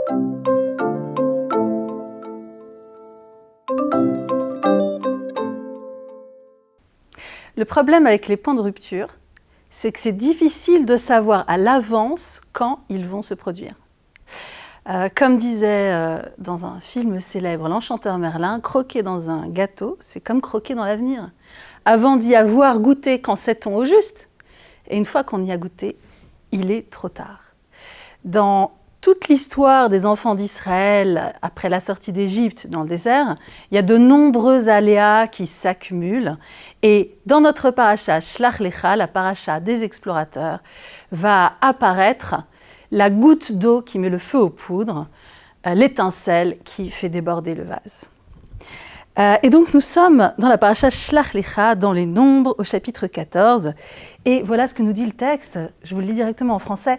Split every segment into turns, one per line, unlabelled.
Le problème avec les points de rupture, c'est que c'est difficile de savoir à l'avance quand ils vont se produire. Comme disait dans un film célèbre l'enchanteur Merlin, croquer dans un gâteau, c'est comme croquer dans l'avenir. Avant d'y avoir goûté, quand sait-on au juste? Et une fois qu'on y a goûté, il est trop tard. Dans toute l'histoire des enfants d'Israël, après la sortie d'Égypte dans le désert, il y a de nombreux aléas qui s'accumulent. Et dans notre paracha Shlach Lecha, la paracha des explorateurs, va apparaître la goutte d'eau qui met le feu aux poudres, l'étincelle qui fait déborder le vase. Et donc nous sommes dans la paracha Shlach Lecha, dans les Nombres, au chapitre 14. Et voilà ce que nous dit le texte, je vous le lis directement en français.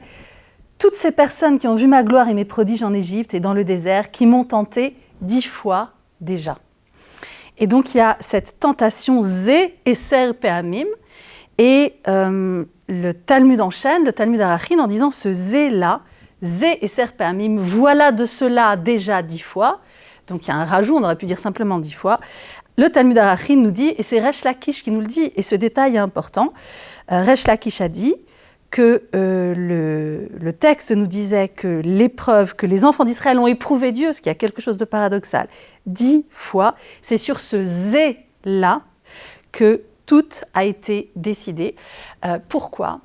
« Toutes ces personnes qui ont vu ma gloire et mes prodiges en Égypte et dans le désert, qui m'ont tenté 10 fois déjà. » Et donc il y a cette tentation Zé et Ser Peamim, et le Talmud enchaîne, le Talmud Arachin, en disant ce Zé-là, Zé et Ser Peamim, voilà de cela déjà 10 fois. Donc il y a un rajout, on aurait pu dire simplement 10 fois. Le Talmud Arachin nous dit, et c'est Resh Lakish qui nous le dit, et ce détail est important, Resh Lakish a dit que le texte nous disait que l'épreuve que les enfants d'Israël ont éprouvé Dieu, ce qui a quelque chose de paradoxal, 10 fois, c'est sur ce Zé-là que tout a été décidé. Pourquoi ?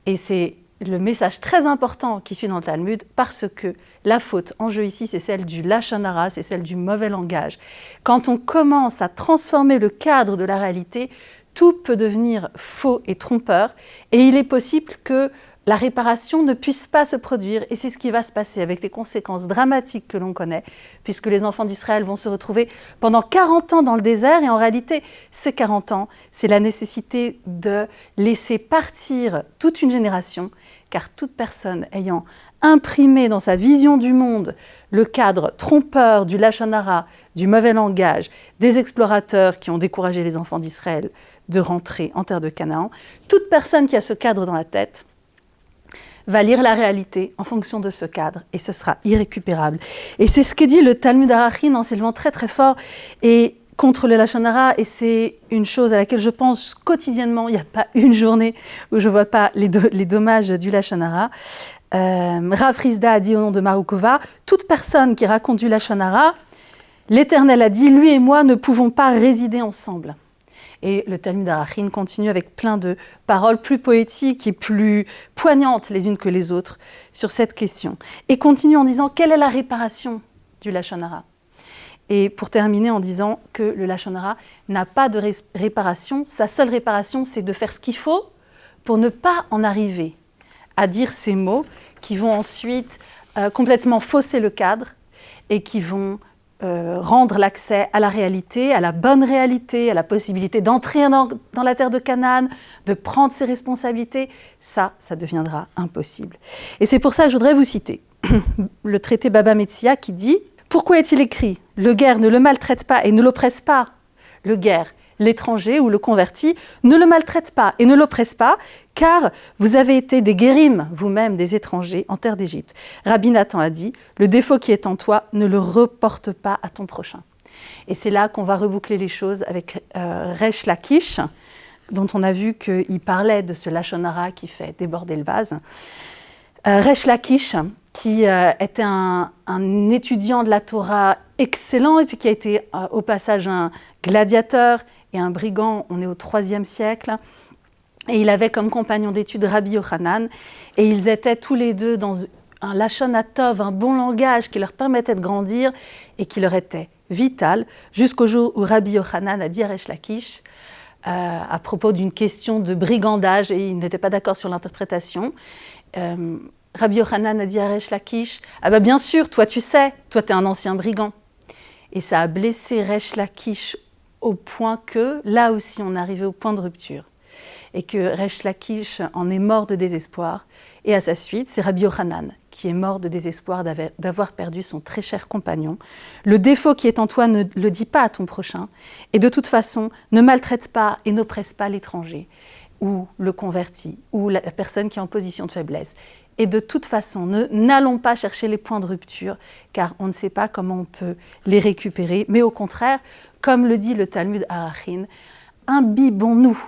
Et c'est le message très important qui suit dans le Talmud, parce que la faute en jeu ici, c'est celle du lashon hara, c'est celle du mauvais langage. Quand on commence à transformer le cadre de la réalité, tout peut devenir faux et trompeur, et il est possible que la réparation ne puisse pas se produire, et c'est ce qui va se passer avec les conséquences dramatiques que l'on connaît, puisque les enfants d'Israël vont se retrouver pendant 40 ans dans le désert, et en réalité, ces 40 ans, c'est la nécessité de laisser partir toute une génération, car toute personne ayant imprimé dans sa vision du monde le cadre trompeur du lashon hara, du mauvais langage, des explorateurs qui ont découragé les enfants d'Israël de rentrer en terre de Canaan, toute personne qui a ce cadre dans la tête va lire la réalité en fonction de ce cadre, et ce sera irrécupérable. Et c'est ce que dit le Talmud Arachin en s'élevant très très fort et contre le lashon hara, et c'est une chose à laquelle je pense quotidiennement. Il n'y a pas une journée où je ne vois pas les dommages du lashon hara. Rav Rizda a dit au nom de Marukova, toute personne qui raconte du lashon hara, l'Éternel a dit, lui et moi ne pouvons pas résider ensemble. Et le Talmud Arachin continue avec plein de paroles plus poétiques et plus poignantes les unes que les autres sur cette question. Et continue en disant, quelle est la réparation du lashon hara ? Et pour terminer en disant que le lashon hara n'a pas de réparation, sa seule réparation, c'est de faire ce qu'il faut pour ne pas en arriver à dire ces mots qui vont ensuite complètement fausser le cadre et qui vont rendre l'accès à la réalité, à la bonne réalité, à la possibilité d'entrer dans la terre de Canaan, de prendre ses responsabilités, ça deviendra impossible. Et c'est pour ça que je voudrais vous citer le traité Baba Metzia qui dit « Pourquoi est-il écrit « Le guerre ne le maltraite pas et ne l'oppresse pas » Le guerre, l'étranger ou le converti, ne le maltraite pas et ne l'oppresse pas, car vous avez été des guérim, vous-même des étrangers, en terre d'Égypte. Rabbi Nathan a dit, le défaut qui est en toi, ne le reporte pas à ton prochain. Et c'est là qu'on va reboucler les choses avec Resh Lakish, dont on a vu qu'il parlait de ce lashon hara qui fait déborder le vase. Resh Lakish, qui était un étudiant de la Torah excellent, et puis qui a été au passage un gladiateur et un brigand, on est au IIIe siècle, et il avait comme compagnon d'études Rabbi Yochanan, et ils étaient tous les deux dans un lashon hatov, un bon langage qui leur permettait de grandir et qui leur était vital, jusqu'au jour où Rabbi Yochanan a dit à Resh Lakish, à propos d'une question de brigandage, et il n'était pas d'accord sur l'interprétation, Rabbi Yochanan a dit à Resh Lakish, « Ah ben bien sûr, toi tu sais, toi t'es un ancien brigand. » Et ça a blessé Resh Lakish au point que, là aussi, on est arrivé au point de rupture. Et que Resh Lakish en est mort de désespoir. Et à sa suite, c'est Rabbi Yochanan qui est mort de désespoir d'avoir perdu son très cher compagnon. Le défaut qui est en toi, ne le dis pas à ton prochain. Et de toute façon, ne maltraite pas et n'oppresse pas l'étranger, ou le converti, ou la personne qui est en position de faiblesse. Et de toute façon, n'allons pas chercher les points de rupture, car on ne sait pas comment on peut les récupérer. Mais au contraire, comme le dit le Talmud Arachin, imbibons-nous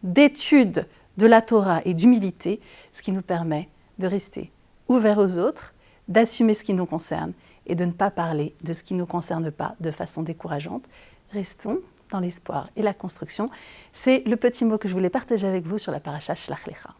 d'études de la Torah et d'humilité, ce qui nous permet de rester ouverts aux autres, d'assumer ce qui nous concerne et de ne pas parler de ce qui ne nous concerne pas de façon décourageante. Restons dans l'espoir et la construction. C'est le petit mot que je voulais partager avec vous sur la paracha Shlach Lecha.